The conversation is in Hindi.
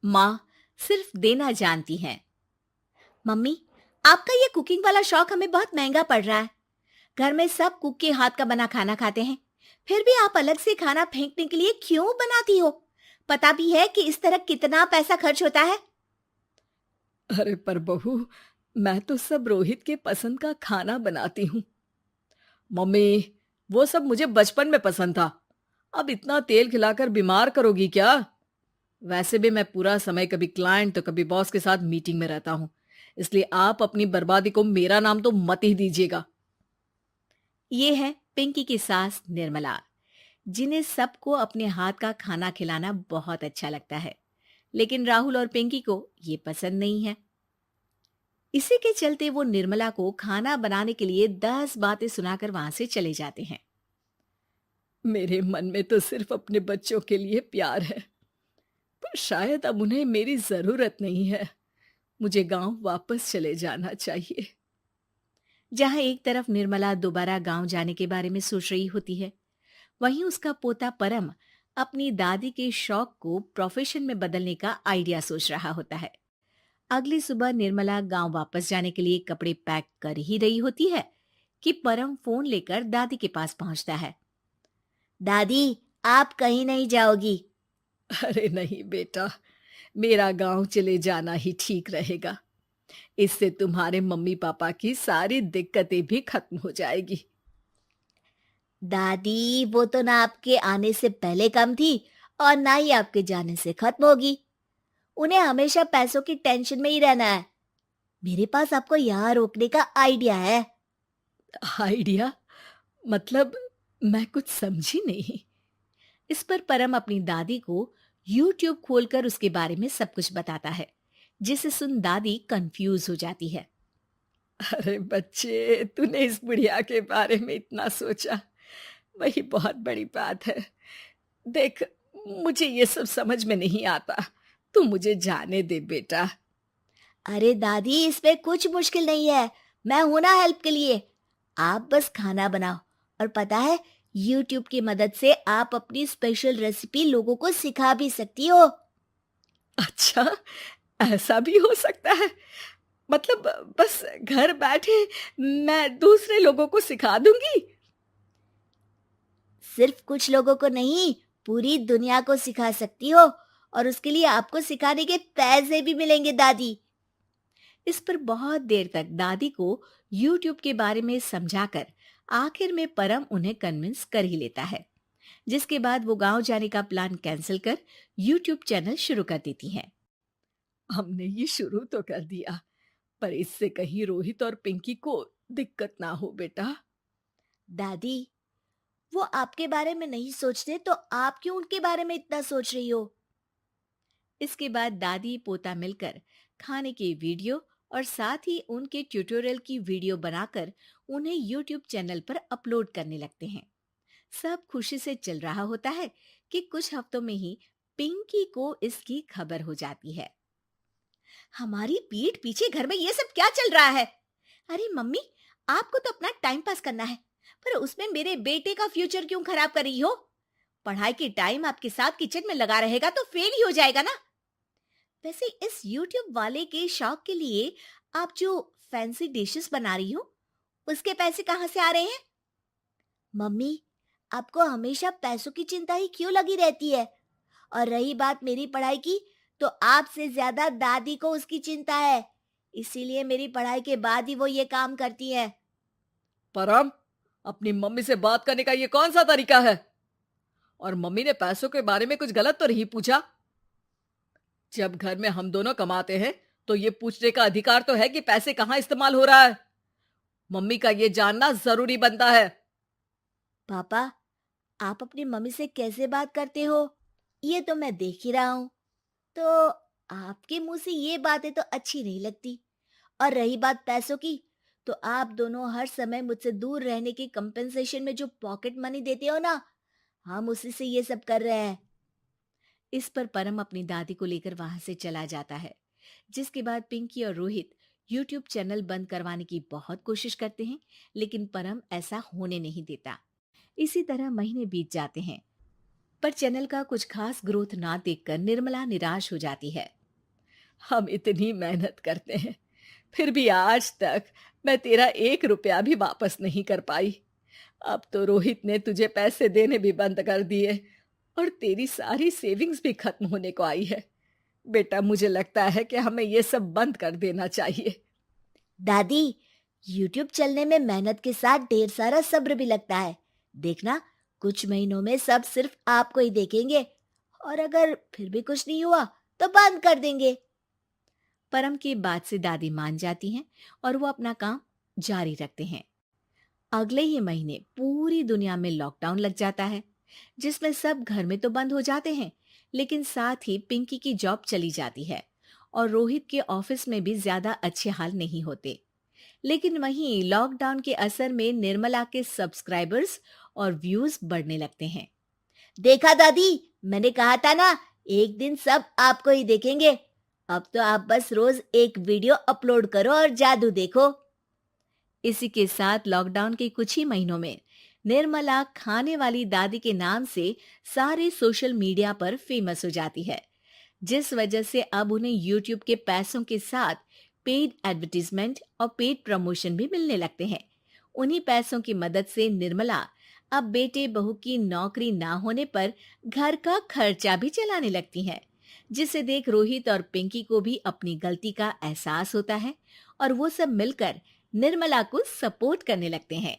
माँ सिर्फ देना जानती हैं। मम्मी, आपका ये कुकिंग वाला शौक हमें बहुत महंगा पड़ रहा है। घर में सब कुक के हाथ का बना खाना खाते हैं, फिर भी आप अलग से खाना फेंकने के लिए क्यों बनाती हो? पता भी है कि इस तरह कितना पैसा खर्च होता है। अरे पर बहू, मैं तो सब रोहित के पसंद का खाना बनाती हूँ। मम्मी, वो सब मुझे बचपन में पसंद था। अब इतना तेल खिलाकर बीमार करोगी क्या? वैसे भी मैं पूरा समय कभी क्लाइंट तो कभी बॉस के साथ मीटिंग में रहता हूँ, इसलिए आप अपनी बर्बादी को मेरा नाम तो मत ही दीजिएगा। ये है पिंकी की सास निर्मला, जिन्हें सबको अपने हाथ का खाना खिलाना बहुत अच्छा लगता है, लेकिन राहुल और पिंकी को ये पसंद नहीं है। इसी के चलते वो निर्मला को खाना बनाने के लिए 10 बातें सुनाकर वहां से चले जाते हैं। मेरे मन में तो सिर्फ अपने बच्चों के लिए प्यार है, पर शायद अब उन्हें मेरी जरूरत नहीं है। मुझे गांव वापस चले जाना चाहिए। जहां एक तरफ निर्मला दोबारा गांव जाने के बारे में सोच रही होती है, वहीं उसका पोता परम अपनी दादी के शौक को प्रोफेशन में बदलने का आइडिया सोच रहा होता है। अगली सुबह निर्मला गांव वापस जाने के लिए कपड़े पैक कर ही रही होती है कि परम फोन लेकर दादी के पास पहुंचता है। दादी, आप कहीं नहीं जाओगी? अरे नहीं बेटा, मेरा गांव चले जाना ही ठीक रहेगा। इससे तुम्हारे मम्मी पापा की सारी दिक्कतें भी खत्म हो जाएगी। दादी, वो तो ना आपके आने से पहले कम थी और ना ही आपके जाने से खत्म होगी। उन्हें हमेशा पैसों की टेंशन में ही रहना है। मेरे पास आपको यहाँ रोकने का आइडिया है। आइडिया? मतलब, मैं कुछ समझी नहीं। इस पर परम अपनी दादी को YouTube खोलकर उसके बारे में सब कुछ बताता है, जिसे सुन दादी कंफ्यूज हो जाती है। अरे बच्चे, तूने इस बुढ़िया के बारे में इतना सोचा, वही बहुत बड़ी बात है। देख, मुझे ये सब समझ में नहीं आता। तू मुझे जाने दे बेटा। अरे दादी, इसमें कुछ मुश्किल नहीं है। मैं हूं ना हेल्प के लिए। आप बस खाना बनाओ, और पता है, YouTube की मदद से आप अपनी स्पेशल रेसिपी लोगों को सिखा भी सकती हो। अच्छा, ऐसा भी हो सकता है? मतलब, बस घर बैठे मैं दूसरे लोगों को सिखा दूंगी? सिर्फ कुछ लोगों को नहीं, पूरी दुनिया को सिखा सकती हो, और उसके लिए आपको सिखाने के पैसे भी मिलेंगे दादी। इस पर बहुत देर तक दादी को YouTube के बारे में समझाकर आखिर में परम उन्हें कन्विंस कर ही लेता है, जिसके बाद वो गांव जाने का प्लान कैंसिल कर YouTube चैनल शुरू कर देती हैं। हमने ये शुरू तो कर दिया, पर इससे कहीं रोहित और पिंकी को दिक्कत ना हो बेटा। दादी, वो आपके बारे में नहीं सोचते तो आप क्यों उनके बारे में इतना सोच रही हो? इसके बाद दादी पोता मिलकर खाने की वीडियो और साथ ही उनके ट्यूटोरियल की वीडियो बनाकर उन्हें YouTube चैनल पर अपलोड करने लगते हैं। सब खुशी से चल रहा होता है कि कुछ हफ्तों में ही पिंकी को इसकी खबर हो जाती है। हमारी पीठ पीछे घर में ये सब क्या चल रहा है? अरे मम्मी, आपको तो अपना टाइम पास करना है, पर उसमें मेरे बेटे का फ्यूचर क्यों खराब कर रही हो? पढ़ाई के टाइम आपके साथ किचन में लगा रहेगा तो फेल ही हो जाएगा ना। वैसे इस YouTube वाले के शौक के लिए आप जो फैंसी डिशेस बना रही हो, उसके पैसे कहाँ से आ रहे हैं? मम्मी, आपको हमेशा पैसों की चिंता ही क्यों लगी रहती है? और रही बात मेरी पढ़ाई की, तो आपसे ज्यादा दादी को उसकी चिंता है। इसीलिए मेरी पढ़ाई के बाद ही वो ये काम करती है। परम, अपनी मम्मी से बात करने का ये कौन सा तरीका है? और मम्मी ने पैसों के बारे में कुछ गलत तो नहीं पूछा? जब घर में हम दोनों कमाते हैं, तो ये पूछने का अधिकार तो है कि पैसे कहाँ इस्तेमाल हो रहा है। मम्मी का ये जानना जरूरी बनता है। पापा, आप अपनी मम्मी से कैसे बात करते हो, ये तो मैं देख ही रहा हूँ। तो आपके मुंह से ये बातें तो अच्छी नहीं लगती। और रही बात पैसों की, तो आप दोनों हर समय मुझसे दूर रहने के कंपेंसेशन में जो पॉकेट मनी देते हो ना, हम उसी से ये सब कर रहे हैं। इस पर परम अपनी दादी को लेकर वहां से चला जाता है, जिसके बाद पिंकी और रोहित YouTube चैनल बंद करवाने की बहुत कोशिश करते हैं, लेकिन परम ऐसा होने नहीं देता। इसी तरह महीने बीत जाते हैं। पर चैनल का कुछ खास ग्रोथ ना देखकर निर्मला निराश हो जाती है। हम इतनी मेहनत करते हैं, फिर भी आज तक मैं तेरा 1 रुपया भी वापस नहीं कर पाई। अब तो रोहित ने तुझे पैसे देने भी बंद कर दिए और तेरी सारी सेविंग्स भी खत्म होने को आई है। बेटा, मुझे लगता है कि हमें ये सब बंद कर देना चाहिए। दादी, यूट्यूब चलने में मेहनत के साथ ढेर सारा सब्र भी लगता है। देखना, कुछ महीनों में सब सिर्फ आपको ही देखेंगे, और अगर फिर भी कुछ नहीं हुआ तो बंद कर देंगे। परम की बात से दादी मान जाती हैं और वो अपना काम जारी रखते हैं। अगले ही महीने पूरी दुनिया में लॉकडाउन लग जाता है, जिसमें सब घर में तो बंद हो जाते हैं, लेकिन साथ ही पिंकी की जॉब चली जाती है और रोहित के ऑफिस में भी ज्यादा अच्छे हाल नहीं होते। लेकिन वहीं लॉकडाउन के असर में निर्मला के सब्सक्राइबर्स और व्यूज बढ़ने लगते हैं। देखा दादी, मैंने कहा था ना, एक दिन सब आपको ही देखेंगे। अब तो आप बस रोज एक वीडियो अपलोड करो और जादू देखो। इसी के साथ लॉकडाउन के कुछ ही महीनों में निर्मला खाने वाली दादी के नाम से सारे सोशल मीडिया पर फेमस हो जाती है, जिस वजह से अब उन्हें यूट्यूब के पैसों के साथ पेड एडवर्टीजमेंट और पेड प्रमोशन भी मिलने लगते हैं। उन्हीं पैसों की मदद से निर्मला अब बेटे बहू की नौकरी ना होने पर घर का खर्चा भी चलाने लगती हैं, जिसे देख रोहित और पिंकी को भी अपनी गलती का एहसास होता है और वो सब मिलकर निर्मला को सपोर्ट करने लगते हैं।